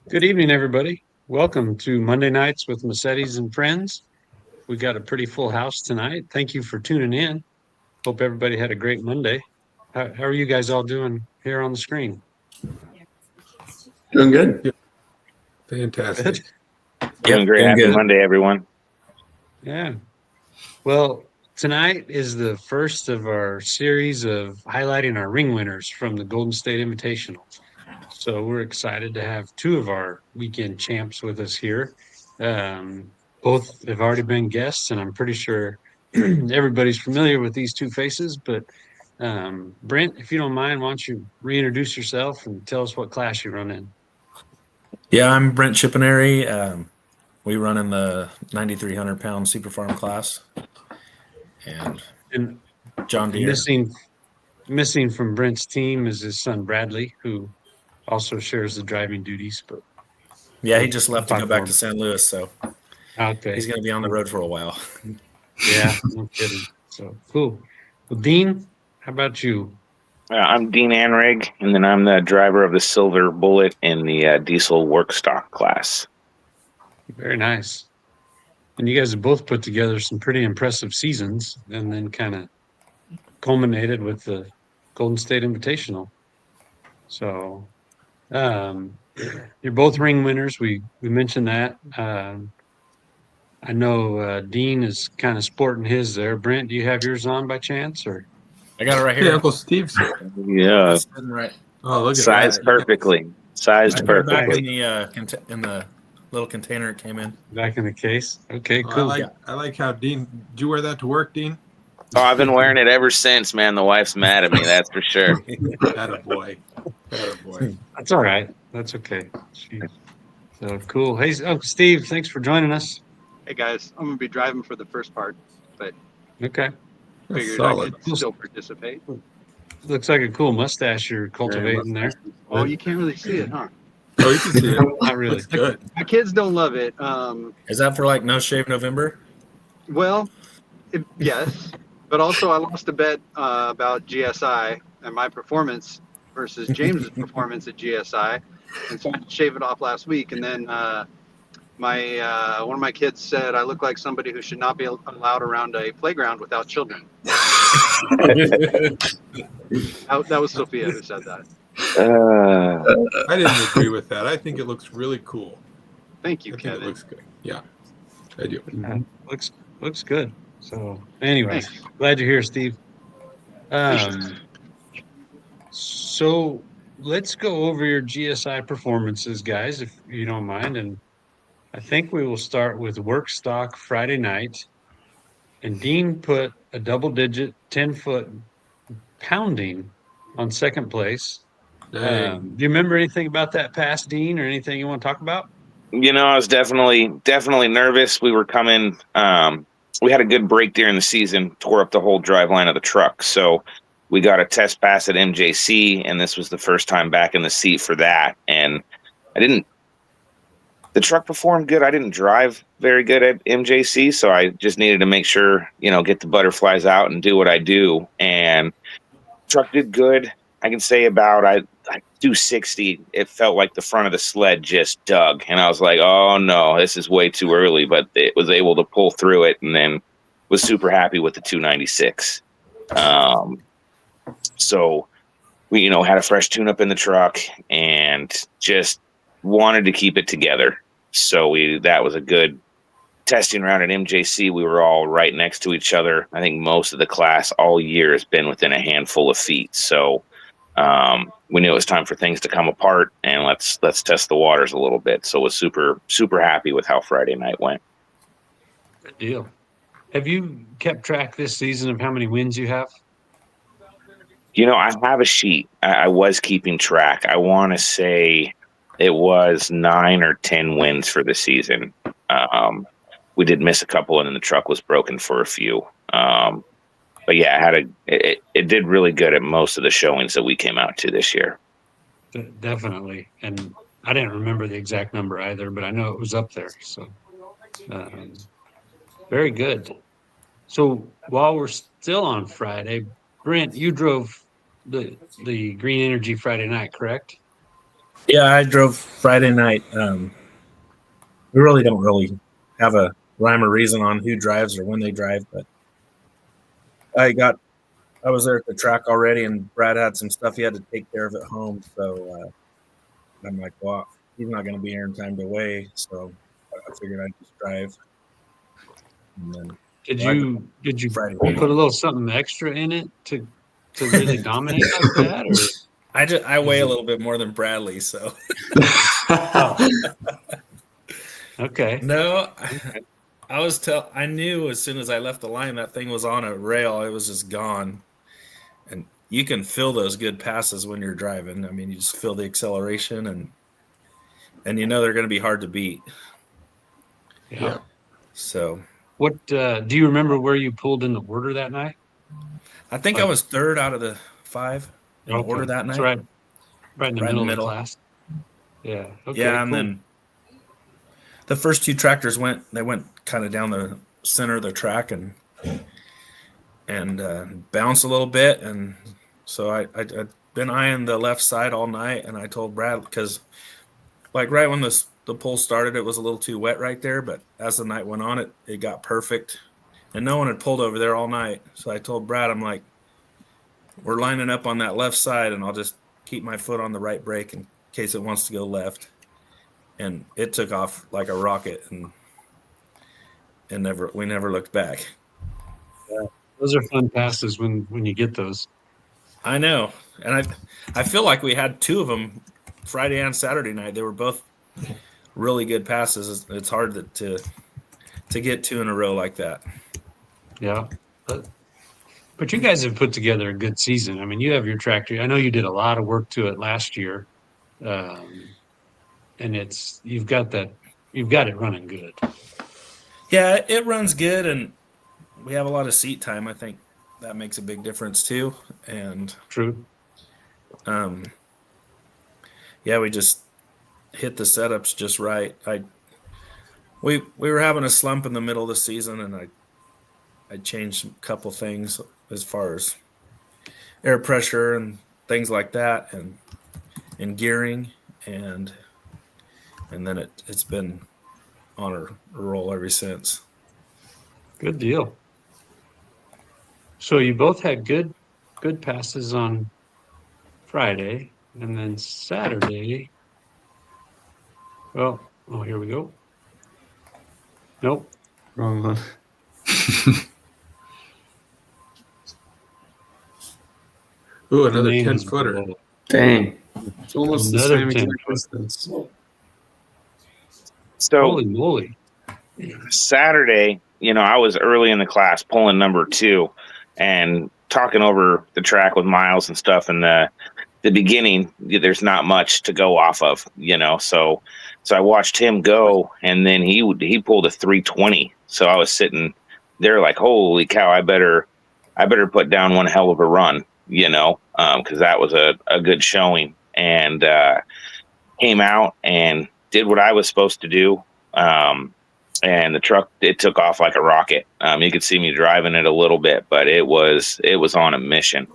Good evening, everybody. Welcome to Monday Nights with Massettis and Friends. We got a pretty full house tonight. Thank you for tuning in. Hope everybody had a great Monday. How are you guys all doing here on the screen? Doing good. Fantastic. Doing great. Happy Monday, everyone. Yeah. Well, tonight is the first of our series of highlighting our ring winners from the Golden State Invitational. So we're excited to have two of our weekend champs with us here. Both have already been guests, and I'm pretty sure everybody's familiar with these two faces. But Brent, if you don't mind, why don't you reintroduce yourself and tell us what class you run in? Yeah, I'm Brent Chippenary. We run in the 9,300-pound Super Farm class. And John Deere. Missing from Brent's team is his son Bradley, who also shares the driving duties. But yeah, he just left to go back to St. Louis, so okay, he's going to be on the road for a while. Yeah, no kidding. So cool. Well, Dean, how about you? I'm Dean Anrig, and then I'm the driver of the Silver Bullet in the diesel work stock class. Very nice. And you guys have both put together some pretty impressive seasons, and then kind of culminated with the Golden State Invitational. So you're both ring winners. We mentioned that. I know Dean is kind of sporting his there. Brent, do you have yours on by chance, or? I got it right here. Yeah, Uncle Steve's. Yeah. Right. Oh, look at Sized that. perfectly. Sized perfectly. In the little container it came in. Back in the case. Okay, cool. I like how Dean. Did you wear that to work, Dean? Oh, I've been wearing it ever since, man. The wife's mad at me, that's for sure. Attaboy. That's all right. That's okay. Jeez. So cool. Hey, Uncle Steve, thanks for joining us. Hey guys, I'm gonna be driving for the first part, but Okay. figured I could still participate. Looks like a cool mustache you're cultivating there. Oh, you can't really see it, huh? Oh, you can see it. Not really. Looks good. My kids don't love it. Is that for like No Shave November? Well, yes, but also I lost a bet about GSI and my performance versus James's performance at GSI, and so I had to shave it off last week. And then my one of my kids said I look like somebody who should not be allowed around a playground without children. That was Sophia who said that. I didn't agree with that. I think it looks really cool. Thank you, I think Kevin. it looks good. Yeah, I do. Looks good. So, anyways, Thanks. glad you're here, Steve. So let's go over your GSI performances, guys, if you don't mind. And I think we will start with work stock Friday night. And Dean put a double-digit 10-foot pounding on second place. Do you remember anything about that pass, Dean, or anything you want to talk about? You know, I was definitely nervous. We were coming. We had a good break during the season, tore up the whole drive line of the truck. So we got a test pass at MJC, and this was the first time back in the seat for that. And the truck performed good. I didn't drive very good at MJC, so I just needed to make sure, get the butterflies out and do what I do. And truck did good. I can say about I do 60. It felt like the front of the sled just dug, and I was like, "Oh no, this is way too early." But it was able to pull through it, and then was super happy with the 296. So we, had a fresh tune-up in the truck and just wanted to keep it together. So that was a good testing round at MJC. We were all right next to each other. I think most of the class all year has been within a handful of feet. So we knew it was time for things to come apart, and let's test the waters a little bit. So was super, super happy with how Friday night went. Good deal. Have you kept track this season of how many wins you have? I have a sheet. I was keeping track. I want to say it was 9 or 10 wins for the season. We did miss a couple, and then the truck was broken for a few. But yeah, it did really good at most of the showings that we came out to this year. Definitely. And I didn't remember the exact number either, but I know it was up there. So very good. So while we're still on Friday, Brent, you drove the Green Energy Friday night, correct? Yeah, I drove Friday night. We really don't have a rhyme or reason on who drives or when they drive, but I was there at the track already, and Brad had some stuff he had to take care of at home. So I'm like, well, he's not going to be here in time to weigh, so I figured I'd just drive. And then Did you put a little something extra in it to really dominate like that, or I weigh a little bit more than Bradley, so. Okay. No, I knew as soon as I left the line that thing was on a rail. It was just gone. And you can feel those good passes when you're driving. I mean, you just feel the acceleration, and they're going to be hard to beat. Yeah. So, what do you remember where you pulled in the order that night? I think I was third out of the 5 in the order that night. That's right in the middle of the class. Yeah. Okay. Yeah, cool. and then the first 2 tractors went kind of down the center of the track and bounced a little bit, and so I'd been eyeing the left side all night, and I told Brad, because like right when the pull started, it was a little too wet right there, but as the night went on, it got perfect, and no one had pulled over there all night. So I told Brad, I'm like, we're lining up on that left side, and I'll just keep my foot on the right brake in case it wants to go left. And it took off like a rocket, and we never looked back. Yeah, those are fun passes when you get those. I know, and I feel like we had 2 of them Friday and Saturday night. They were both really good passes. It's hard to get 2 in a row like that. Yeah, but you guys have put together a good season. I mean, you have your tractor. I know you did a lot of work to it last year, and you've got it running good. Yeah, it runs good, and we have a lot of seat time. I think that makes a big difference too. And true. Yeah, we just hit the setups just right. We were having a slump in the middle of the season, and I changed a couple things as far as air pressure and things like that, and gearing, and then it's been on a roll ever since. Good deal. So you both had good passes on Friday, and then Saturday. Oh, here we go. Nope. Wrong one. Ooh, another 10-footer. Dang. It's almost Another the same 10 exact distance. So holy moly. Saturday, I was early in the class pulling number 2 and talking over the track with Miles and stuff. In the beginning, there's not much to go off of, So I watched him go, and then he pulled a 320. So I was sitting there like, holy cow, I better put down one hell of a run, because that was a good showing, and came out and did what I was supposed to do. And the truck, it took off like a rocket. You could see me driving it a little bit, but it was on a mission.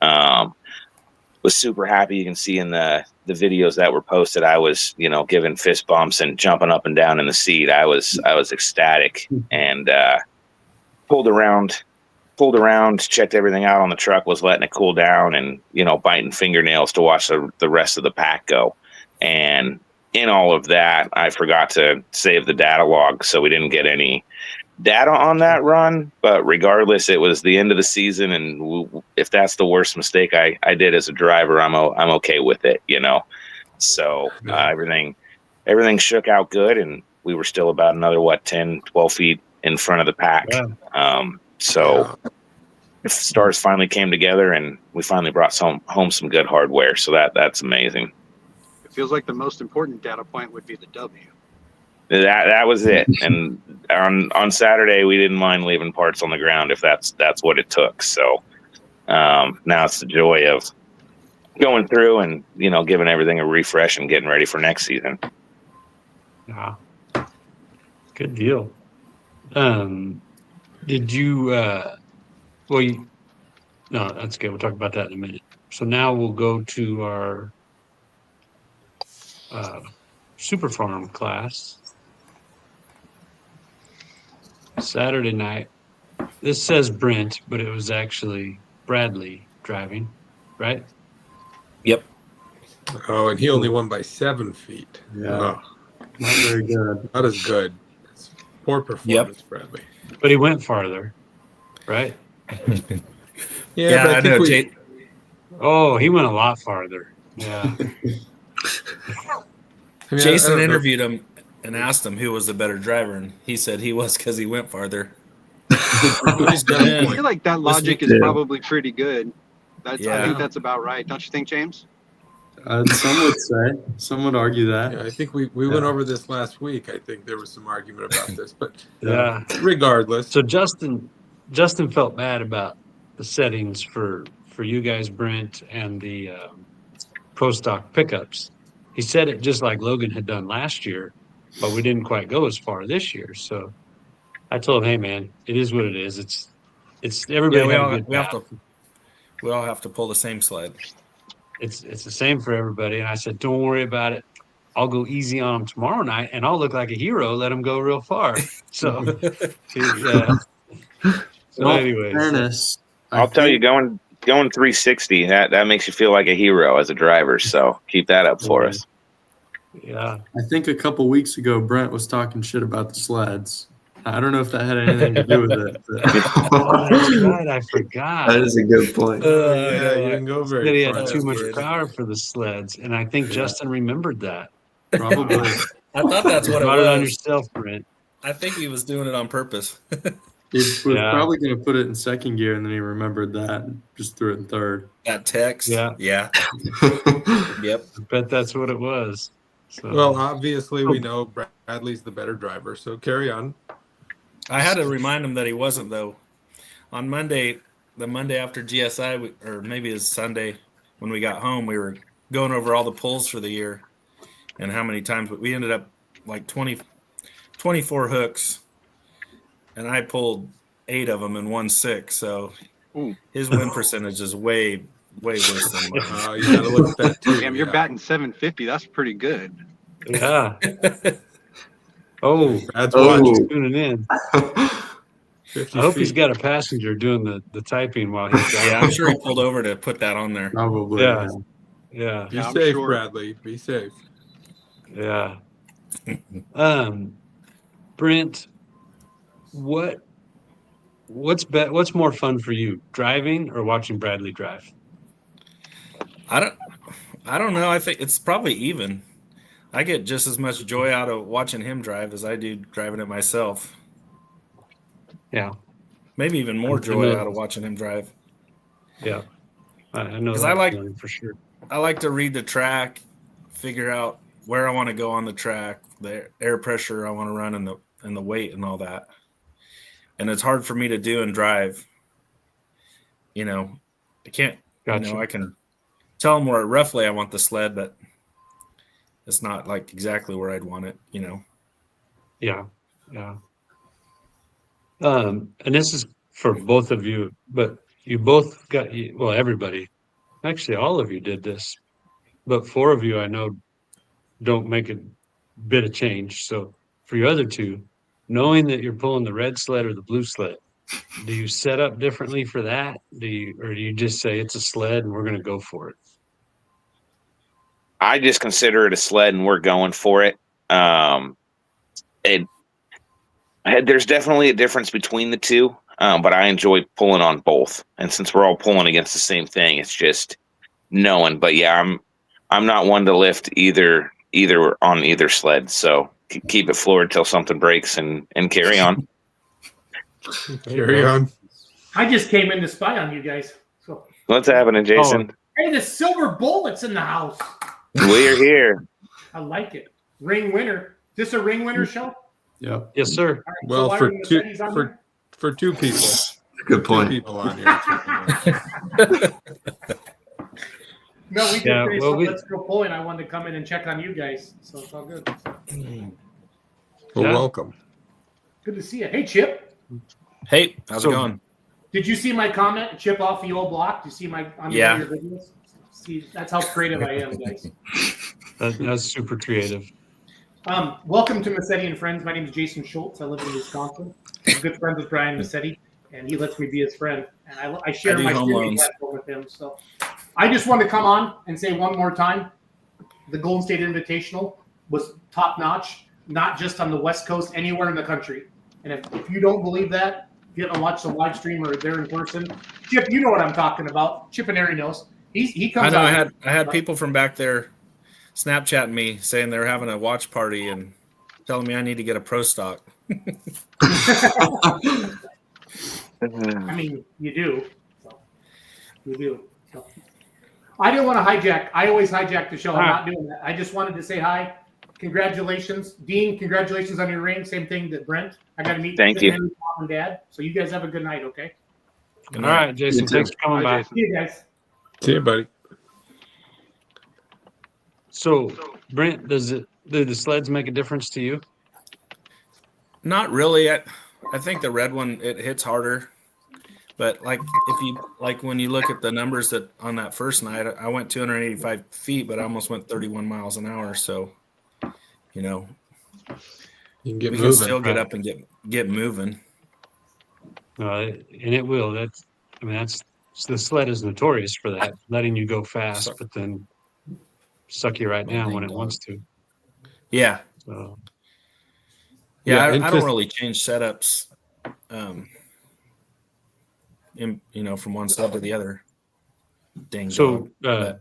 Was super happy. You can see in the videos that were posted, I was, giving fist bumps and jumping up and down in the seat. I was ecstatic, and pulled around, checked everything out on the truck, was letting it cool down, and, biting fingernails to watch the rest of the pack go. And in all of that, I forgot to save the data log, so we didn't get any data on that run. But regardless, it was the end of the season, and if that's the worst mistake I did as a driver, I'm okay with it, So everything shook out good, and we were still about another 10, 12 feet in front of the pack. Yeah. stars finally came together, and we finally brought home some good hardware. So that's amazing. It feels like the most important data point would be the W. That was it. And on Saturday, we didn't mind leaving parts on the ground if that's what it took. So now it's the joy of going through and giving everything a refresh and getting ready for next season. Yeah, good deal. Did you? No, that's good. We'll talk about that in a minute. So now we'll go to our Super Farm class. Saturday night. This says Brent, but it was actually Bradley driving, right? Yep. Oh, and he only won by 7 feet. Yeah. Oh, Not very good. not as good. It's poor performance, Bradley. But he went farther, right? Yeah, but I think know. Oh, he went a lot farther. Yeah. I Jason don't know. interviewed him and asked him who was the better driver, and he said he was because he went farther. He's got a I point. feel like that logic is Yeah. probably pretty good. I Yeah. think that's about right. Don't you think, James? Some would say. Some would argue that. Yeah, I think we went over this last week. I think there was some argument about this, but Yeah. regardless, So Justin felt bad about the settings for you guys, Brent, and the pro stock pickups. He said it just like Logan had done last year, but we didn't quite go as far this year. So I told him, hey man, it is what it is. It's everybody. Yeah, we had a all good path. we all have to pull the same sled. It's the same for everybody. And I said, don't worry about it. I'll go easy on them tomorrow night, and I'll look like a hero. Let them go real far. So, so Well, anyways, fairness, I'll tell you, going 360, that makes you feel like a hero as a driver. So keep that up for us. yeah. I think a couple weeks ago, Brent was talking shit about the sleds. I don't know if that had anything to do with it. Oh, that's right. I forgot. That is a good point. yeah, you didn't go That very he far. had too That's much good. power for the sleds, and I think Justin remembered that. Probably. I thought that's You what it brought it on was. yourself, Brent. I think he was doing it on purpose. He was Yeah. probably going to put it in second gear, and then he remembered that and just threw it in third. That text. Yeah. Yeah. Yep. I bet that's what it was. So, Well, obviously, we know Bradley's the better driver, so carry on. I had to remind him that he wasn't, though. On Monday, the Monday after GSI, or maybe it was Sunday when we got home, we were going over all the pulls for the year and how many times. But we ended up like 24 hooks, and I pulled 8 of them and won 6. So his win percentage is way worse than mine. You got to look at that too. Damn, you're batting 750. That's pretty good. yeah. Oh, That's Oh. watching. tuning in. 50 I hope he's feet. got a passenger doing the typing while he's driving. Yeah, I'm sure he pulled over to put that on there. Probably. Yeah. Yeah. Be Yeah, I'm safe, sure. Bradley. Be safe. Yeah. Brent, what's more fun for you, driving or watching Bradley drive? I don't know. I think it's probably even. I get just as much joy out of watching him drive as I do driving it myself. Yeah. Maybe even more I joy know. out of watching him drive. Yeah. I know 'Cause that I like- feeling for sure. I like to read the track, figure out where I want to go on the track, the air pressure I want to run, and the weight and all that. And it's hard for me to do and drive. I can't. Gotcha. I can tell them where roughly I want the sled, but it's not like exactly where I'd want it. Yeah. Yeah. And this is for both of you, but you both got, well, everybody, actually all of you did this, but 4 of you I know don't make a bit of change. So for your other 2, knowing that you're pulling the red sled or the blue sled, do you set up differently for that? Or do you just say it's a sled and we're going to go for it? I just consider it a sled, and we're going for it. There's definitely a difference between the two, but I enjoy pulling on both. And since we're all pulling against the same thing, it's just knowing. But yeah, I'm not one to lift either on either sled. So keep it floored till something breaks and carry on. Carry on. I just came in to spy on you guys. So What's happening, Jason? hey, the silver bullet's in the house. We're here. I like it. Ring winner. Is this a ring winner show? Yep. Yes, sir. All right, Well, so for Byron two Massetti's on there? for two people. Good Two point. people on here. No, we did Yeah, finish well, up we- Let's Go Pulling. I wanted to come in and check on you guys, so it's all good. Well, Yeah. welcome. Good to see you. Hey, Chip, Hey, how's So- it going? did you see my comment? Chip off the old block. Did you see my on Yeah. your videos? See, that's how creative I am, guys. That's super creative. Welcome to Massetti and Friends. My name is Jason Schultz. I live in Wisconsin. I'm good friends with Brian Massetti, and he lets me be his friend. And I share I do my home streaming loans. platform with him. So I just want to come on and say one more time, the Golden State Invitational was top notch, not just on the West Coast, anywhere in the country. And if you don't believe that, if you haven't watched the live stream or there in person, Chip, you know what I'm talking about. Chip and Ari knows. He I comes know. on. I had people from back there Snapchatting me saying they're having a watch party and telling me I need to get a pro stock. I mean, you do. So, you do. So. I didn't want to hijack. I always hijack the show. I'm not doing that. I just wanted to say hi. Congratulations, Dean. Congratulations on your ring. Same thing that Brent. I got to meet Thank you. Henry's mom and dad. So you guys have a good night, okay? All right, Jason. You too. Thanks for coming Bye, by. Jason. See you guys. See you, buddy. So, Brent, do the sleds make a difference to you? Not really. I think the red one, it hits harder. But like when you look at the numbers that on that first night, I went 285 feet, but I almost went 31 miles an hour. So, you know, You can get we moving. can still get up and get moving. And it will. That's the sled is notorious for that, letting you go fast, but then suck you right down when it wants to. Yeah. So, Yeah, Yeah, I don't really change setups, from one sled to the other. Dang. so dog.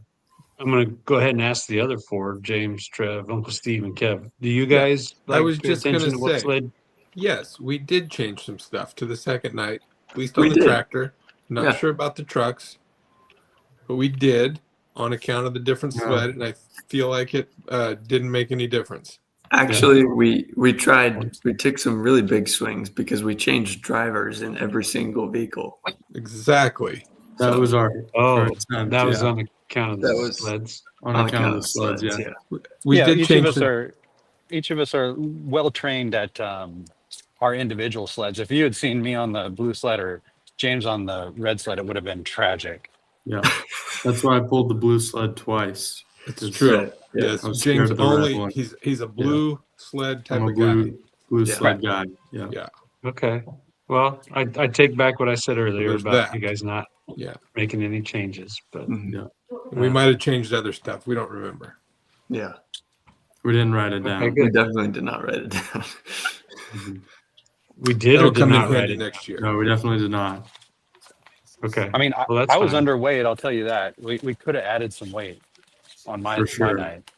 I'm going to go ahead and ask the other four, James, Trev, Uncle Steve, and Kev. Do you guys I was pay just gonna attention to what say. sled? Yes, we did change some stuff to the second night, at least on We the did. tractor. Not Yeah. sure about the trucks, but we did on account of the different Yeah. sled, and I feel like it didn't make any difference. Actually, we tried. We took some really big swings because we changed drivers in every single vehicle. Exactly. That was our Oh, attempt, that was yeah. on account of the That was- sleds. on account of the sleds. Yeah. We did each change of us the- are each of us are well trained at our individual sleds. If you had seen me on the blue sled or James on the red sled, it would have been tragic. Yeah. That's why I pulled the blue sled twice. It's true. Yeah, Yes, I was scared James of the red only one. he's a blue sled type I'm a of guy. blue Yeah. sled guy. Yeah. Yeah. Okay. Well, I take back what I said earlier There's about that. you guys not Yeah. making any changes, but Mhm. Yeah. We might have changed other stuff. We don't remember. Yeah. We didn't write it down. Okay, good. We definitely did not write it down. we did or That'll did come in not write handy it. next year. No, we definitely did not. Okay. I mean, Well, that's I was fine. underweight. I'll tell you that. We could have added some weight on my For sure. night.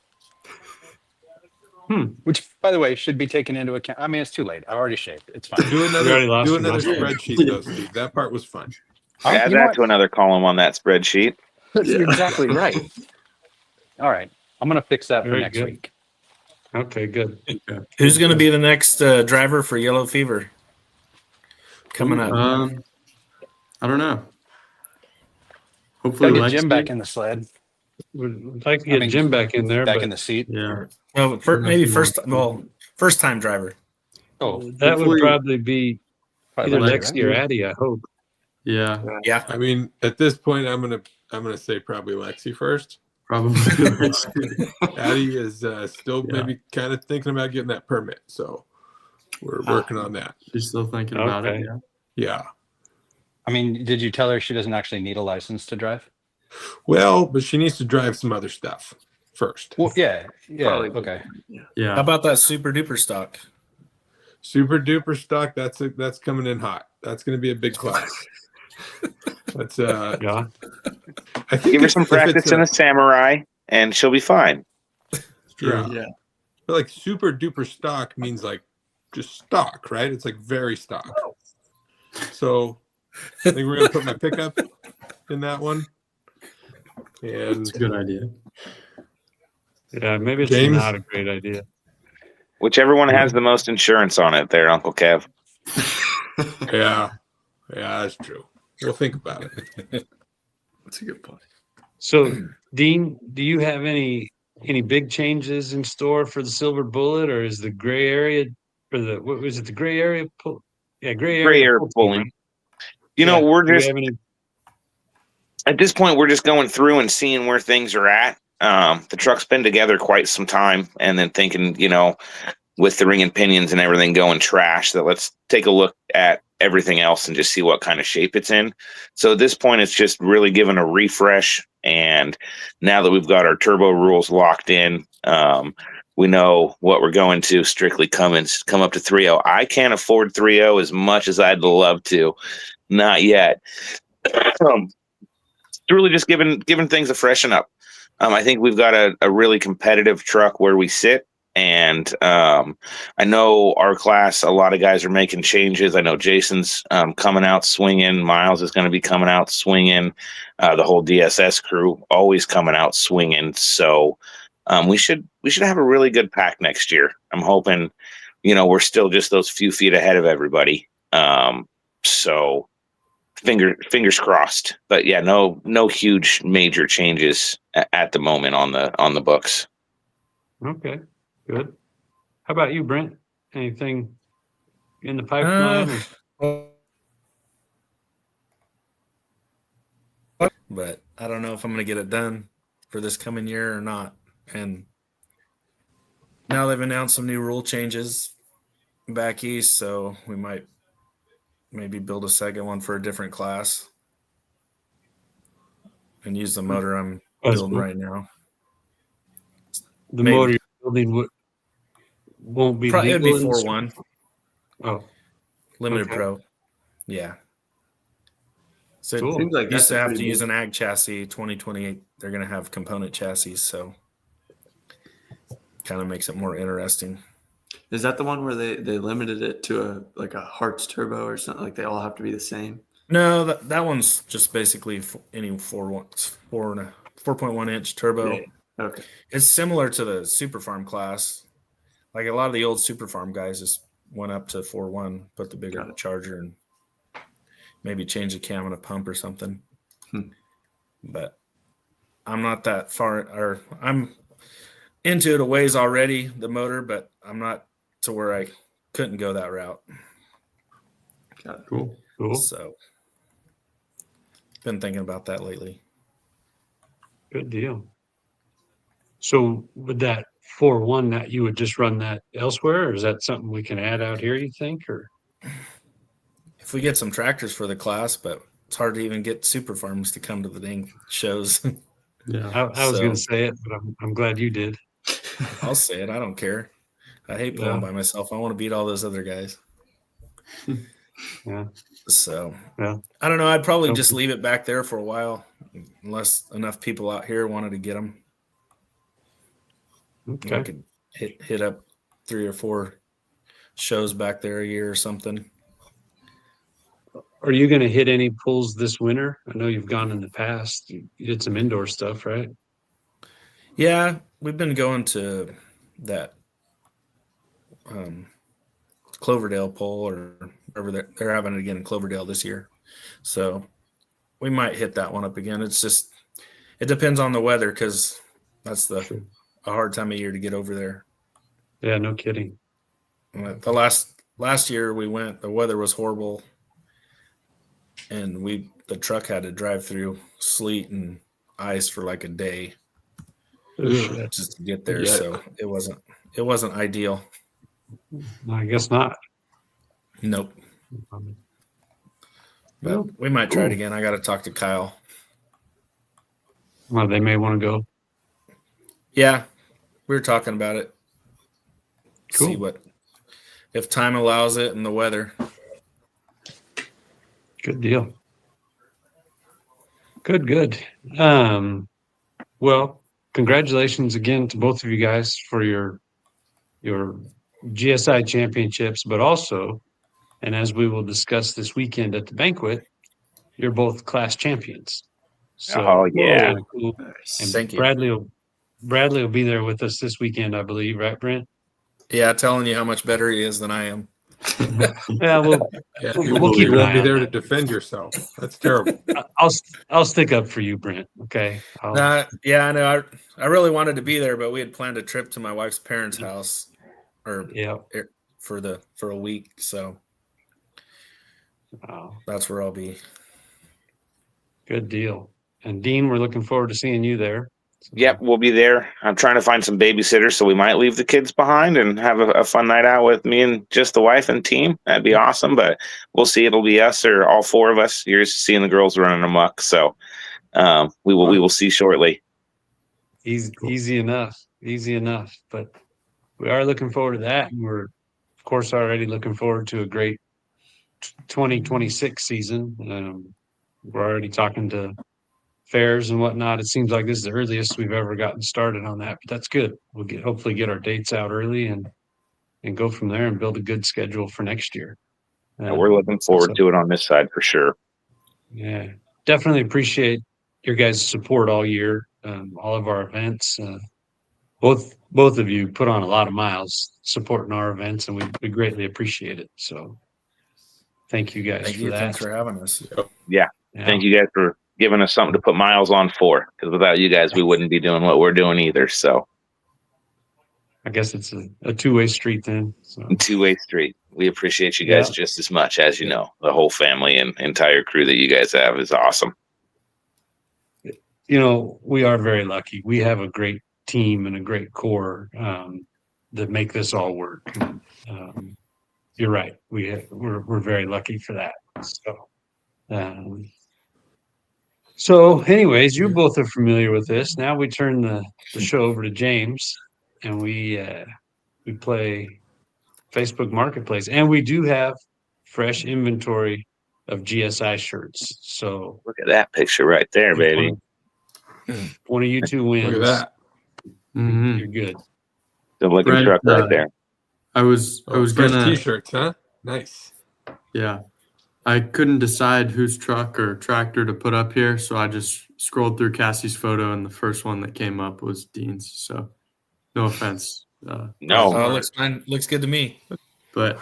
Which, by the way, should be taken into account. I mean, it's too late. I've already shaved. It's fine. Do already another, lost do him another last time. spreadsheet though, Steve. That part was fun. Add You know that what? to another column on that spreadsheet. That's Yeah. exactly right. All right. I'm going to fix that for Very next good. week. Okay, good. Who's going to be the next driver for Yellow Fever coming up? I don't know. Hopefully, Got to get Jim Lexi. back in the sled, Would like to get Jim back in there, back but in the seat. Yeah. Well, maybe first time driver. Oh, that would Hopefully- probably be probably either Lexi, Lexi right? or Addie, I hope. Yeah. Yeah. I mean, at this point, I'm gonna say probably Lexi first. Probably. Lexi. Addie is still Yeah. maybe kind of thinking about getting that permit, so we're working on that. She's still thinking about it. Okay. Yeah. Yeah. I mean, did you tell her she doesn't actually need a license to drive? Well, but she needs to drive some other stuff first. Well, yeah. Yeah. Probably. Okay. How Yeah. about that super duper stock? Super duper stock. That's coming in hot. That's going to be a big class. That's Yeah. I think Give her if- some if it's practice in a samurai, and she'll be fine. Yeah. Yeah. But like super duper stock means like just stock, right? It's like very stock. So I think we're gonna put my pickup in that one. And That's a good idea. Yeah, maybe it's James? not a great idea. Whichever one has the most insurance on it, there, Uncle Kev. yeah, that's true. We'll think about it. That's a good point. So, Dean, do you have any big changes in store for the Silver Bullet, or is the gray area for the what was it? The gray area pull? Yeah, gray Gray area area pull team, pulling. right? You know, Yeah, we're do we just have any? at this point, we're just going through and seeing where things are at. The truck's been together quite some time, and then thinking, with the ring and pinions and everything going trash, that let's take a look at everything else and just see what kind of shape it's in. So at this point, it's just really giving a refresh. And now that we've got our turbo rules locked in, we know what we're going to strictly come up to 3.0. I can't afford 3.0 as much as I'd love to. Not yet. It's really just giving things a freshen up. I think we've got a really competitive truck where we sit. And I know our class, a lot of guys are making changes. I know Jason's coming out swinging. Miles is going to be coming out swinging. The whole DSS crew always coming out swinging. So we should have a really good pack next year. I'm hoping, we're still just those few feet ahead of everybody. So fingers crossed. But yeah, no huge major changes at the moment on the books. Okay, good. How about you, Brent? Anything in the pipeline? But I don't know if I'm going to get it done for this coming year or not. And now they've announced some new rule changes back east, so we might maybe build a second one for a different class and use the motor I'm building right now. The Maybe. motor you're building won't be Probably, it'd be legal in 4.1 Oh, Limited okay. Pro. Yeah. So Cool. Seems like used that's to a have to pretty use big- an ag chassis. 2028, they're going to have component chassis, so kind of makes it more interesting. Is that the one where they limited it to a Hartz turbo or something? Like they all have to be the same? No, that one's just basically any 4.1 inch turbo. Yeah. Okay. It's similar to the Super Farm class. Like a lot of the old Super Farm guys just went up to 4.1, put the bigger charger, and maybe change the cam and a pump or something. But I'm not that far, or I'm into it a ways already, the motor, but I'm not to where I couldn't go that route. Got it. Cool. So been thinking about that lately. Good deal. So with that 4.1, that you would just run that elsewhere, or is that something we can add out here, you think? Or If we get some tractors for the class, but it's hard to even get Super Farms to come to the dang shows. Yeah. I was going to say it, but I'm glad you did. I'll say it. I don't care. I hate pulling by myself. I want to beat all those other guys. Yeah. So Yeah. I don't know. I'd probably just leave it back there for a while, unless enough people out here wanted to get them. Okay. I could hit up 3 or 4 shows back there a year or something. Are you going to hit any pulls this winter? I know you've gone in the past. You did some indoor stuff, right? Yeah, we've been going to that Cloverdale pull, or wherever they're having it again in Cloverdale this year. So we might hit that one up again. It depends on the weather, because that's a hard time of year to get over there. Yeah, no kidding. The last year we went, the weather was horrible, and the truck had to drive through sleet and ice for like a day just to get there. Yeah. So it wasn't ideal. No, I guess not. Nope. But we might try it again. I got to talk to Kyle. Well, they may want to go. Yeah, we were talking about it. Cool. See if time allows it and the weather. Good deal. Good. Well, congratulations again to both of you guys for your GSI championships, but also, and as we will discuss this weekend at the banquet, you're both class champions. So, Oh, yeah. really cool. Nice. And Thank you. Bradley will be there with us this weekend, I believe, right, Brent? Yeah, telling you how much better he is than I am. Yeah, we'll Yeah, we'll you keep an won't eye be on there to that. defend yourself. That's terrible. I'll stick up for you, Brent. Okay. Yeah, I know. I really wanted to be there, but we had planned a trip to my wife's parents' house, or Yeah. for a week. So that's where I'll be. Good deal. And Dean, we're looking forward to seeing you there. Yep, we'll be there. I'm trying to find some babysitters, so we might leave the kids behind and have a fun night out with me and just the wife and team. That'd be awesome. But we'll see. It'll be us or all four of us. You're just seeing the girls running amok. So we will see shortly. Easy enough. Easy enough. But we are looking forward to that. And we're, of course, already looking forward to a great 2026 season. We're already talking to fairs and whatnot. It seems like this is the earliest we've ever gotten started on that, but that's good. We'll hopefully get our dates out early and go from there and build a good schedule for next year. We're looking forward to it on this side for sure. Yeah, definitely appreciate your guys' support all year. All of our events. Both of you put on a lot of miles supporting our events, and we greatly appreciate it. So thank you guys Thank for you. that. Thanks for having us. Yeah. Thank you guys for giving us something to put miles on for, because without you guys, we wouldn't be doing what we're doing either. So I guess it's a two-way street then. So. Two-way street. We appreciate you guys just as much as you know. The whole family and entire crew that you guys have is awesome. You know, we are very lucky. We have a great team and a great core that make this all work. You're right. We're very lucky for that. So, anyways, you both are familiar with this. Now we turn the show over to James, and we play Facebook Marketplace, and we do have fresh inventory of GSI shirts. So look at that picture right there, baby. One of you two wins. Look at that. Mm-hmm. You're good. The looking truck right there. I was gonna t-shirts, huh? Nice. Yeah. I couldn't decide whose truck or tractor to put up here, so I just scrolled through Cassie's photo, and the first one that came up was Dean's. So, no offense. No, looks fine. Looks good to me. But,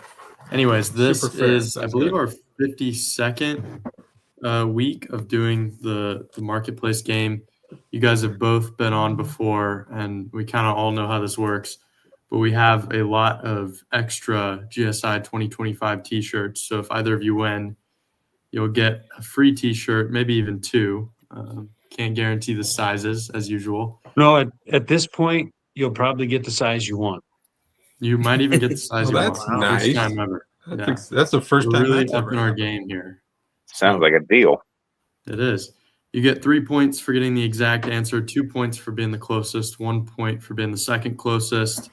anyways, this is, I believe, good. our 52nd week of doing the marketplace game. You guys have both been on before, and we kind of all know how this works. But we have a lot of extra GSI 2025 t-shirts. So if either of you win, you'll get a free t-shirt, maybe even two. Can't guarantee the sizes as usual. No, at this point, you'll probably get the size you want. You might even get the size you want. That's nice. First time ever. That's the first We're time really that's up ever in our happened. game here. Sounds like a deal. It is. You get 3 points for getting the exact answer, 2 points for being the closest, 1 point for being the second closest.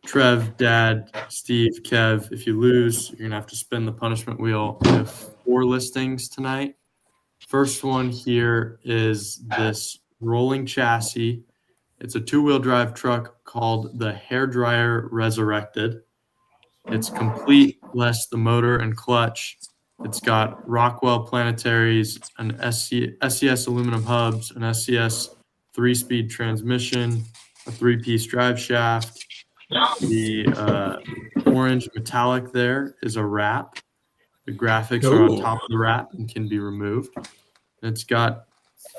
Trev, Dad, Steve, Kev, if you lose, you're going to have to spin the punishment wheel. We have 4 listings tonight. First one here is this rolling chassis. It's a 2-wheel drive truck called the Hairdryer Resurrected. It's complete, less the motor and clutch. It's got Rockwell planetaries, an SCS aluminum hubs, an SCS 3-speed transmission, a 3-piece drive shaft. The orange metallic there is a wrap. The graphics are on top of the wrap and can be removed. It's got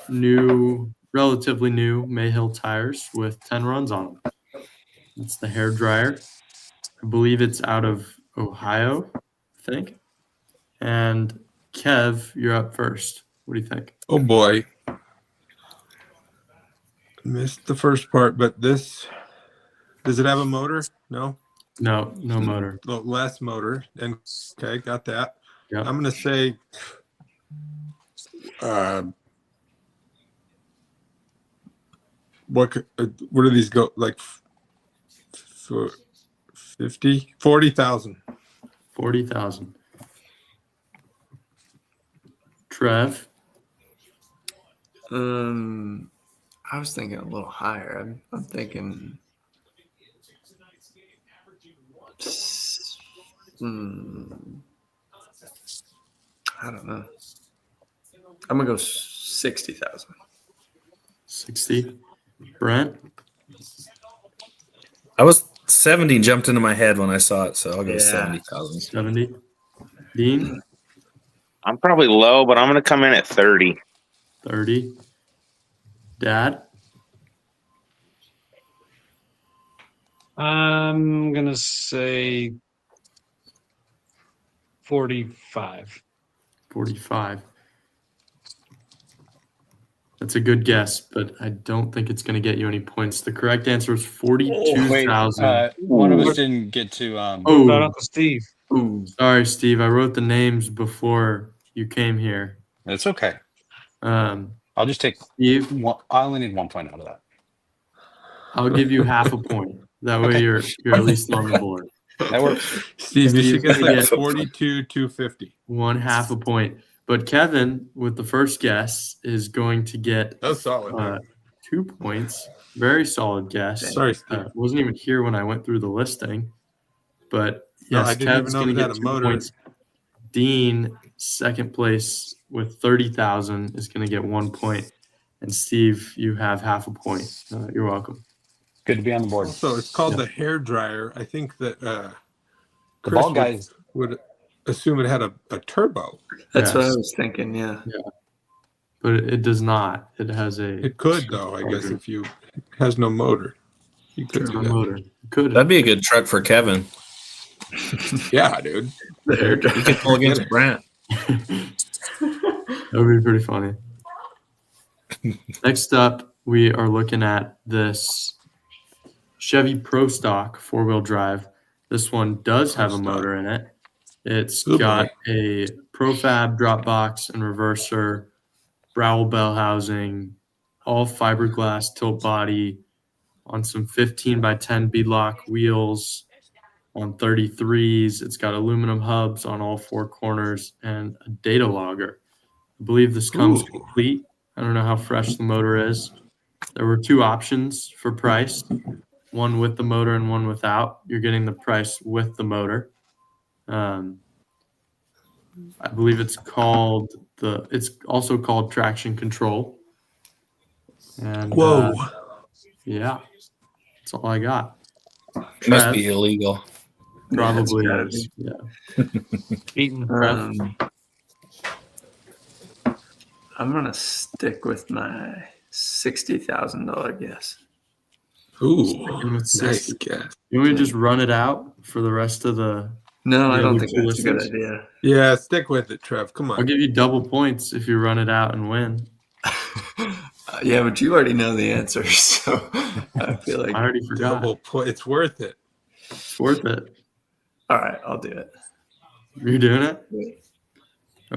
relatively new Mayhill tires with 10 runs on them. It's the hair dryer. I believe it's out of Ohio, I think. And Kev, you're up first. What do you think? Oh boy. Missed the first part, but this, does it have a motor? No. No motor. Less motor. And okay, got that. Yep. I'm gonna say what do these go like for 50 40,000? 40,000. Trev? I was thinking a little higher. I'm thinking I don't know. I'm gonna go 60,000. 60. Brent? I was 70 jumped into my head when I saw it, so I'll go Yeah. 70,000. 70. Dean? I'm probably low, but I'm going to come in at 30. 30. Dad? I'm gonna say 45. 45. That's a good guess, but I don't think it's going to get you any points. The correct answer is 42,000. One of us didn't get to. What about Oh, Uncle Steve? Ooh. sorry, Steve. I wrote the names before you came here. It's okay. Um, I'll just take Steve, one. I only need 1 point out of that. I'll give you half a point. That way Okay. you're at least on the board. That works. Steve, you should Steve's get gonna that get 42,250. 1/2 a point. But Kevin, with the first guess, is going to get That's solid. 2 points. Very solid guess. Sorry, Steve. Wasn't even here when I went through the listing. But No, yes, I didn't even Kev's know going it to had get a 2 motor. points. Dean, second place with 30,000, is going to get 1 point. And Steve, you have half a point. You're welcome. Good to be on the board. Also, it's called Yeah. the hair dryer. I think that The Chris ball guys. would assume it had a turbo. That's what I Yes. was thinking. Yeah. But it does not. It has a It could, though, I guess, if you it has no motor. You could do that. motor. Could. That'd be a good truck for Kevin. Yeah, dude. The hair He dryer. could pull against Brant. That would be pretty funny. Next up, we are looking at this Chevy Pro Stock 4-wheel drive. This one does have a motor in it. It's Good got boy. a Profab drop box and reverser, Browell bell housing, all fiberglass tilt body on some 15 by 10 beadlock wheels on 33s. It's got aluminum hubs on all 4 corners and a data logger. I believe this comes Ooh. complete. I don't know how fresh the motor is. There were 2 options for price, one with the motor and one without. You're getting the price with the motor. I believe it's also called traction control. And Whoa. yeah, that's all I got. Must be illegal. Probably Yeah, is. Yeah. Eaton. I'm gonna stick with my $60,000 guess. Ooh, Sticking with nice 60. guess. You want me to just run it out for the rest of the? No, I The don't other think two that's a good listings? idea. Yeah, stick with it, Trev. Come I'll on. give you double points if you run it out and win. Yeah, but you already know the answer, so I feel like. I already forgot. Double point. It's worth it. It's worth it. All right, I'll do it. You're doing it?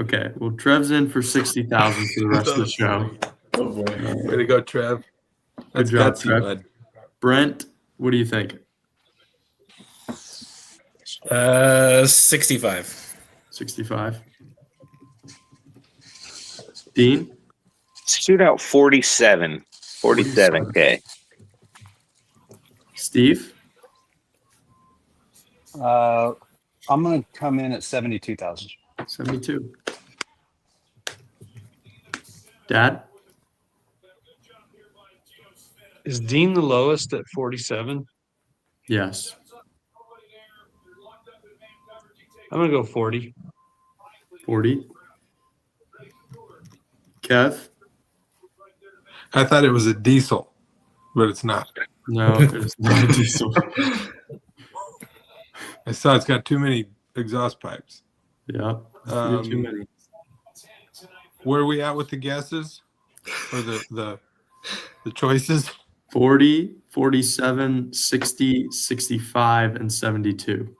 Okay. Well, Trev's in for 60,000 for the rest of the show. Oh boy. Way to go, Trev. That's job, gutsy, Trev. bud. Brent, what do you think? 65. 65. Dean? Shoot out 47. 47K. Steve? I'm going to come in at 72,000. 72. Dad? Is Dean the lowest at 47? Yes. I'm gonna go 40. 40. Kev? I thought it was a diesel, but it's not. No, it's not a diesel. I saw it's got too many exhaust pipes. Yeah. Too many. Where are we at with the guesses or the choices? 40, 47, 60, 65, and 72.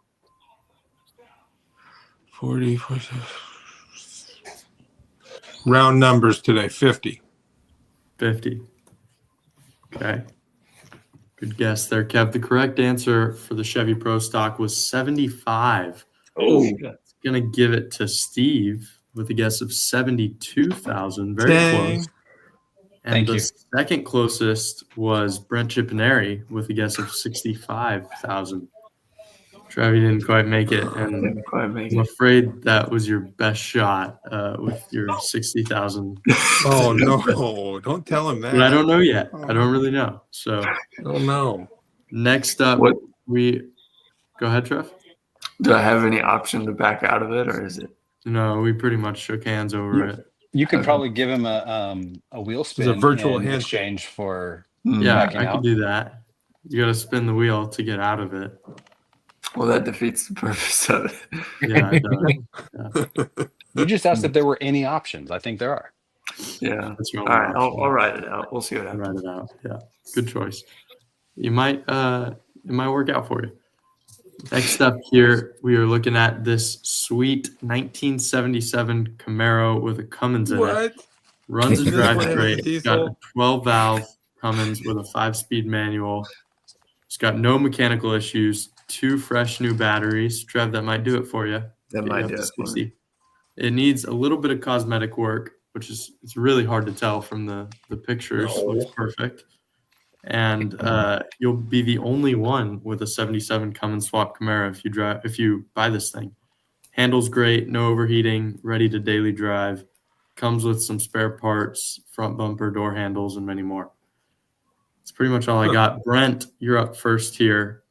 40. Round numbers today. 50. 50. Okay. Good guess there, Kev. The correct answer for the Chevy Pro Stock was 75. Oh, It's going to give it to Steve with a guess of 72,000. Very Dang. close. And Thank the you. second closest was Brent Chipineri with a guess of 65,000. Trev, you didn't quite make it, and Didn't quite make I'm it. afraid that was your best shot with your 60,000. Oh no! Don't tell him that. But I don't know yet. I don't really know. So Oh no! next up, What- go ahead, Trev. Do I have any option to back out of it, or is it? No, we pretty much shook hands over it. You could Okay. probably give him a wheel spin a virtual in handshake. exchange for Yeah, backing I out. could do that. You got to spin the wheel to get out of it. Well, that defeats the purpose of it. Yeah, it does. You just asked if there were any options. I think there are. Yeah. That's All your only right, option. I'll write it out. We'll see what I'll happens. write it out. Yeah, good choice. It might work out for you. Next up here, we are looking at this sweet 1977 Camaro with a Cummins in it. What? Runs and This drives one has a great. It's got a diesel? 12-valve Cummins with a 5-speed manual. It's got no mechanical issues. 2 fresh new batteries. Trev, that might do it for you. That Get might you up do to it for me. 60. It needs a little bit of cosmetic work, which is it's really hard to tell from the pictures. No. Looks perfect. And you'll be the only one with a 77 Cummins swap Camaro if you buy this thing. Handles great, no overheating, ready to daily drive. Comes with some spare parts, front bumper, door handles, and many more. That's pretty much all I got. Brent, you're up first here.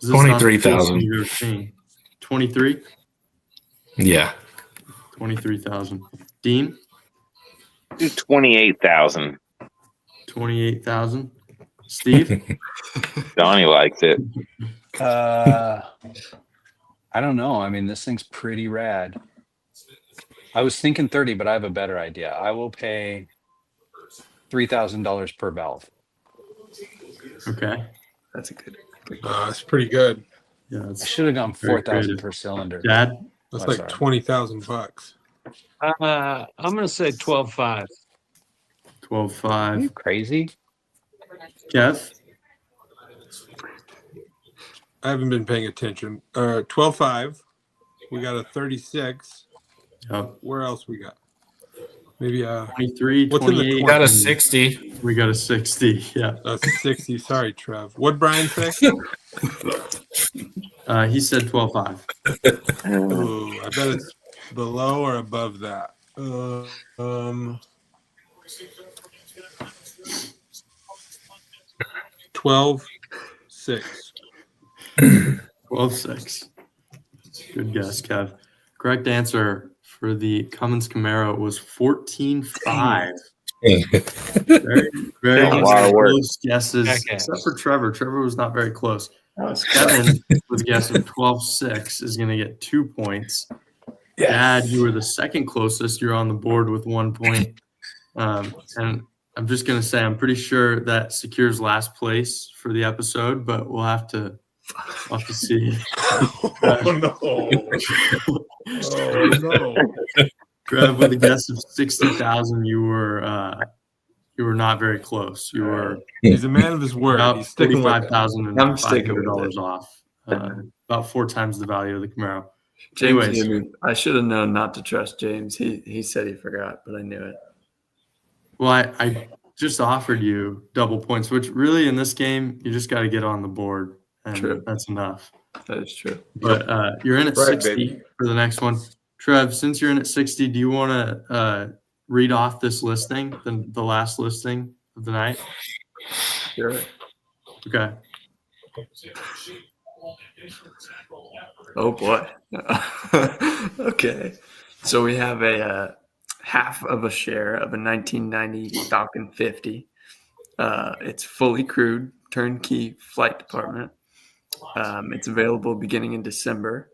Is this not the 23,000. case you've seen? 23? Yeah. 23,000. Dean, Do 28,000. 28,000. Steve, Donnie likes it. I don't know. I mean, this thing's pretty rad. I was thinking 30, but I have a better idea. I will pay $3,000 per valve. okay. That's a good. It's pretty good. Yeah, I that's should have gone Very 4,000 creative. per cylinder. Dad. That's Oh, like sorry. $20,000. I'm gonna say 12.5. 12.5. Are you crazy? Kev, I haven't been paying attention. 12.5. We got a 36. yep. Where else we got? Maybe 23, What's in the 28. Got a and 60. We got a 60. Yeah. a 60. Sorry, Trev. What'd Brian say? He said 12.5. Oh, I bet it's below or above that. 12.6. 12.6. Good guess, Kev. Correct answer for the Cummins Camaro was 14.5. Very, very A lot of work. close guesses, Jackass. except for Trevor. Trevor was not very close. That was Kevin was guessing 12.6 is going to get 2 points. Dad, you were the second closest. You're on the board with 1 point. And I'm just going to say, I'm pretty sure that secures last place for the episode, but we'll have to see. Oh, no. Oh, no. Trev, with a guess of 60,000, you were not very close. You were He's a man of his word. about He's sticking with it. I'm sticking with $45,500 it. off. About 4 times the value of the Camaro. James, Anyways. knew me. I should have known not to trust James. He said he forgot, but I knew it. Well, I just offered you double points, which really in this game, you just got to get on the board. And True. that's enough. That is true. But you're in at Right, 60 baby. for the next one. Trev, since you're in at 60, do you want to read off this listing, the last listing of the night? Sure. Okay. Oh boy. Okay. So we have a half of a share of a 1990 Falcon 50. It's fully crewed, turnkey flight department. It's available beginning in December.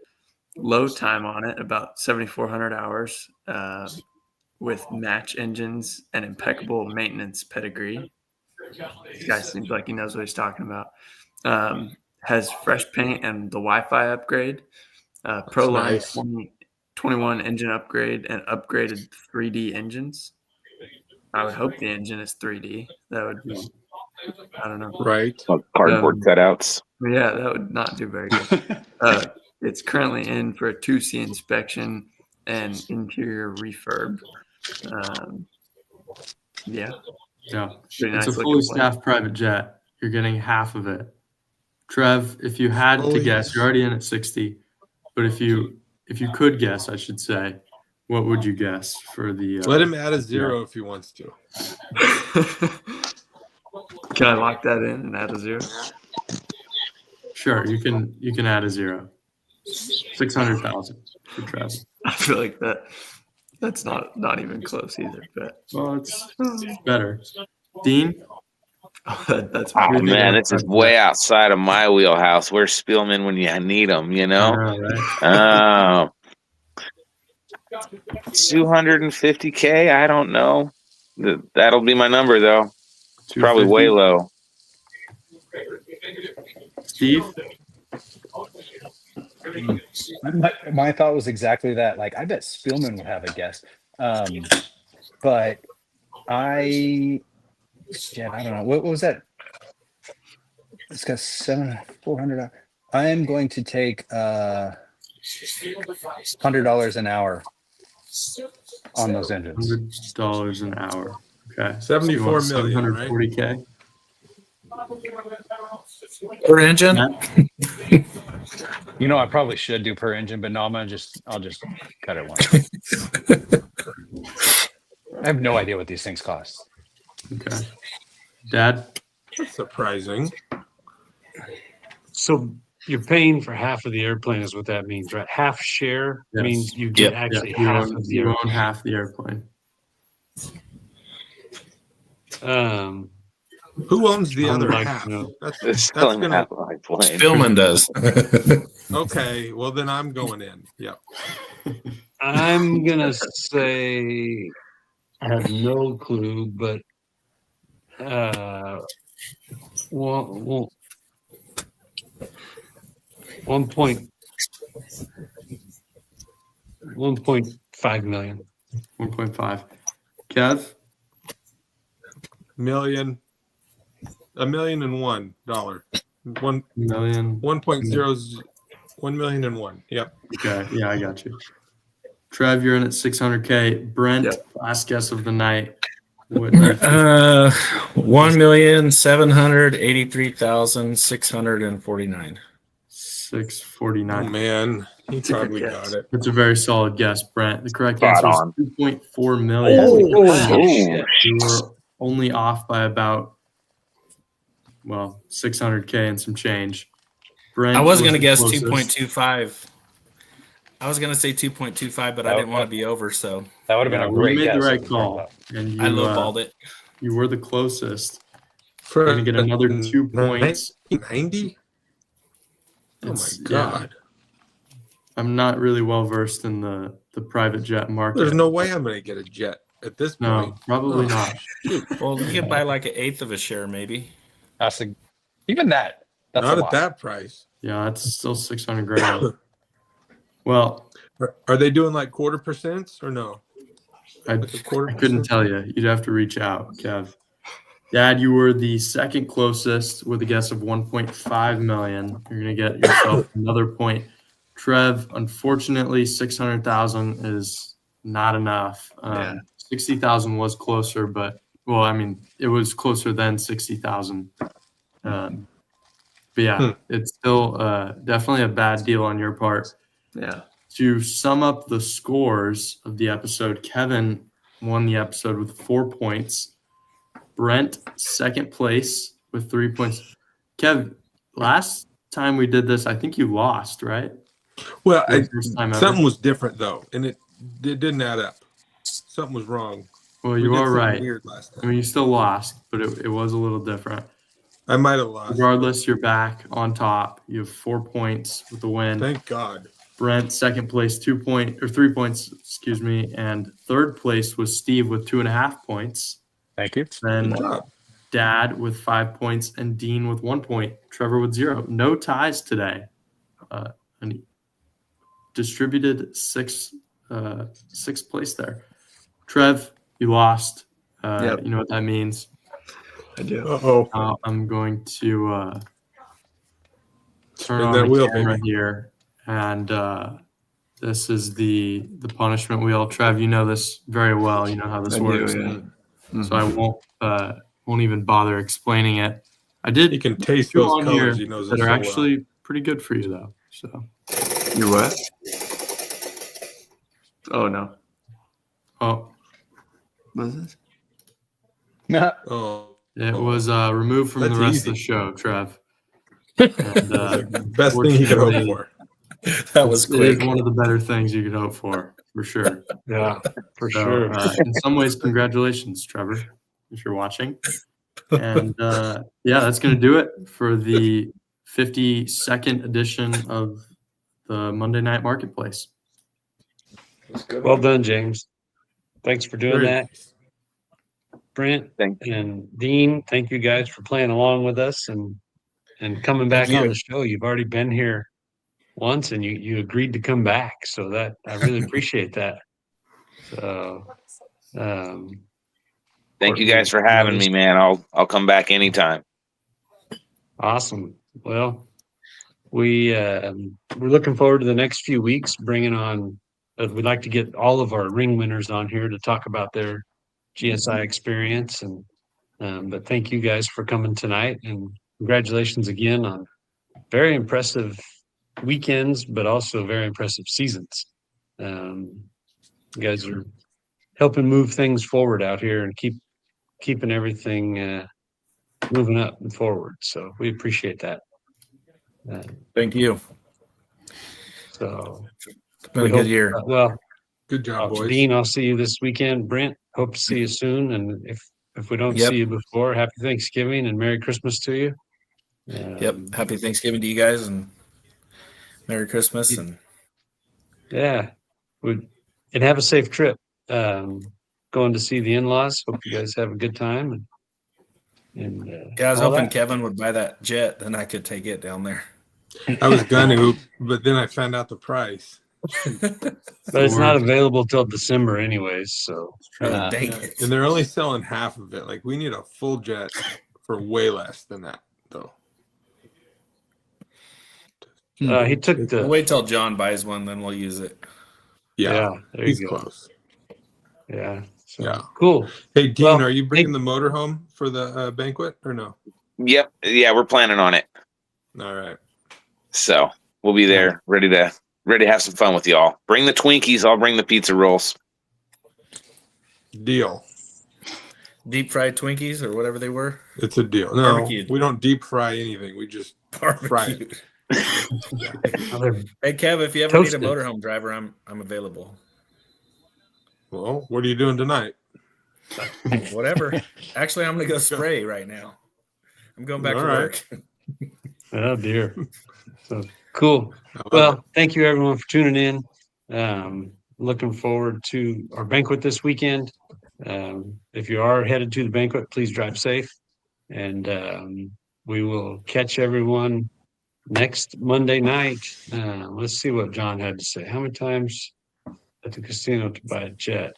Low time on it, about 7,400 hours, with match engines and impeccable maintenance pedigree. This guy seems like he knows what he's talking about. Has fresh paint and the Wi-Fi upgrade, Pro Line nice. 2021 engine upgrade, and upgraded 3D engines. I would hope the engine is 3D. That would be, I don't know. Right. Cardboard cutouts. Yeah, that would not do very good. It's currently in for a 2C inspection and interior refurb. Yeah, Yeah. pretty It's nice a looking fully plane. staffed private jet. You're getting half of it. Trev, if you had Oh, to guess, yes. you're already in at 60. But if you could guess, I should say, what would you guess for the? Let him add a 0 if he wants to. Can I lock that in and add a 0? Sure, you can add a 0. 600,000 for Trev. I feel like that's not even close either. But Well, it's better. Dean, that's Oh What do you think man, about this is that? way outside of my wheelhouse. Where's Spielman when you need him? You know. right? 250K. I don't know. That'll be my number though. It's probably 250. way low. Steve, My thought was exactly that. Like, I bet Spielman would have a guess. But I don't know. What was that? It's got 400. I am going to take $100 an hour on those engines. $100 an hour. Okay. 74 million, right? 740K. Per engine? Matt? You know, I probably should do per engine, but no, I'll just cut it once. I have no idea what these things cost. Okay. Dad? That's surprising. So you're paying for half of the airplane is what that means, right? Half share Yes. means you get actually half of the You airplane. own half the airplane. Who owns the I would other like to half? know. That's Selling gonna. half my plane. Spielman does. Okay, well then I'm going in. Yep. I'm gonna say I have no clue, but well, 1.5 million. 1.5. Kev? $1,000,001. One Million. 1.01. Yep. Okay. Yeah, I got you. Trev, you're in at 600K. Brent, Yep. last guess of the night. What do you think? 1,783,649. 649. Oh man, he It's a good probably guess. got it. That's a very solid guess, Brent. The correct Spot answer is on. 2.4 million. Oh, You were only off by about, 600K and some change. Brent I was going to the guess closest. 2.25. I was going to say 2.25, but I didn't want to be over, so That would have been Yeah, a well, great you made guess. the if right it call, turned out. and you I lowballed it. You were the closest. For You're gonna get another 2 points. 90? Oh my It's- god. I'm not really well versed in the private jet market. There's no way I'm gonna get a jet at this No, point. probably Oh, not. shoot. Well, you could buy like an eighth of a share, maybe. Even that. That's Not a at lot. that price. Yeah, it's still 600 grand. Well, Are they doing like 0.25% or no? I Like a 0.25%? couldn't tell you. You'd have to reach out, Kev. Dad, you were the second closest with a guess of 1.5 million. You're gonna get yourself another point. Trev, unfortunately, 600,000 is not enough. Yeah. 60,000 was closer, but it was closer than 60,000. But yeah, it's still definitely a bad deal on your part. Yeah. To sum up the scores of the episode, Kevin won the episode with 4 points. Brent, second place with 3 points. Kev, last time we did this, I think you lost, right? Well, For the first time ever. something was different though, and it didn't add up. Something was wrong. Well, We you did are something right. Weird last I time. mean, you still lost, but it was a little different. I might have lost. Regardless, you're back on top. You have 4 points with the win. Thank God. Brent, second place, 3 points, excuse me. And third place was Steve with 2.5 points. Thank you. Then Good job. Dad with 5 points and Dean with 1 point. Trevor with 0. No ties today. And distributed sixth place there. Trev, you lost. Yep. You know what that means. I do. Uh-oh. I'm going to turn Spin on that the wheel, camera baby. here, and this is the punishment wheel. Trev, you know this very well. You know how this I do, works. yeah. So I won't even bother explaining it. I did You can taste two those on here colors. He knows that it are so actually pretty good for you, though. So, You what? Oh no. oh, What is this? well. Oh, it was removed from That's the rest easy. of the show, Trev. And, best thing he could hope unfortunately, for. That was it is quick. one of the better things you could hope for sure. Yeah, for So, sure. in some ways, congratulations, Trevor, if you're watching. And yeah, that's going to do it for the 52nd edition of the Monday Night Marketplace. Well done, James. Thanks for doing Very that. nice. Brent Thank and Dean, thank you guys for playing along with us and coming back Thank on you. the show. You've already been here once and you agreed to come back. So that I really appreciate that. So Thank you guys for having me, man. I'll come back anytime. Awesome. Well, we're looking forward to the next few weeks bringing on. We'd like to get all of our ring winners on here to talk about their GSI experience, and but thank you guys for coming tonight, and congratulations again on very impressive weekends, but also very impressive seasons. You guys are helping move things forward out here and keeping everything moving up and forward. So we appreciate that. Thank you. So It's been a good year. Well, Good job, boys. Dean, I'll see you this weekend. Brent, hope to see you soon. And if we don't Yep. see you before, happy Thanksgiving and Merry Christmas to you. Yep. Happy Thanksgiving to you guys and Merry Christmas. And Yeah. And have a safe trip. Going to see the in-laws. Hope you guys have a good time. And yeah, I was all hoping that. Kevin would buy that jet, then I could take it down there. I was gonna, but then I found out the price. But it's not available till December anyways. So Oh, dang it. And they're only selling half of it. Like we need a full jet for way less than that, though. he took We'll wait till John buys one, then we'll use it. Yeah, there he's you go. close. Yeah. So, Yeah. cool. Hey, Dean, Well, are you bringing the motor home for the banquet or no? Yep. Yeah, we're planning on it. All right. So we'll be there, ready to have some fun with y'all. Bring the Twinkies. I'll bring the pizza rolls. Deal. Deep fried Twinkies or whatever they were. It's a deal. No, Barbecued. we don't deep fry anything. We just fry it. Barbecued. Other- Hey Kev, if you ever Toasted. need a motorhome driver, I'm available. Well, what are you doing tonight? Whatever. Actually, I'm gonna go spray right now. I'm going back All to right. work. Oh dear. So cool. I love it. Well, thank you everyone for tuning in. Looking forward to our banquet this weekend. If you are headed to the banquet, please drive safe. And we will catch everyone next Monday night. Let's see what John had to say. How many times at the casino to buy a jet?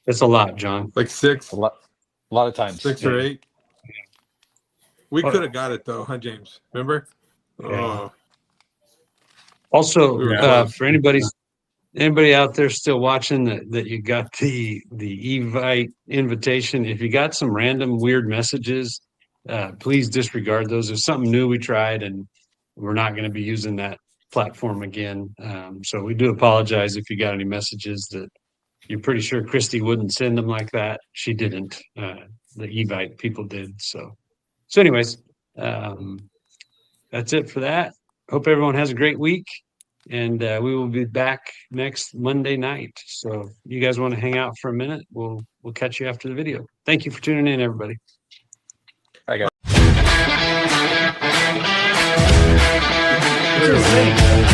It's a lot, John. Like six A lot of times. or eight. We What- could have got it though, huh, James? Remember? Yeah. Oh, Also, We were close. for anybody out there still watching that you got the Evite invitation, if you got some random weird messages, please disregard those. There's something new we tried, and we're not going to be using that platform again. So we do apologize if you got any messages that you're pretty sure Christy wouldn't send them like that. She didn't. The Evite people did. So anyways, that's it for that. Hope everyone has a great week, and we will be back next Monday night. So if you guys want to hang out for a minute, we'll catch you after the video. Thank you for tuning in, everybody. I got Cheers.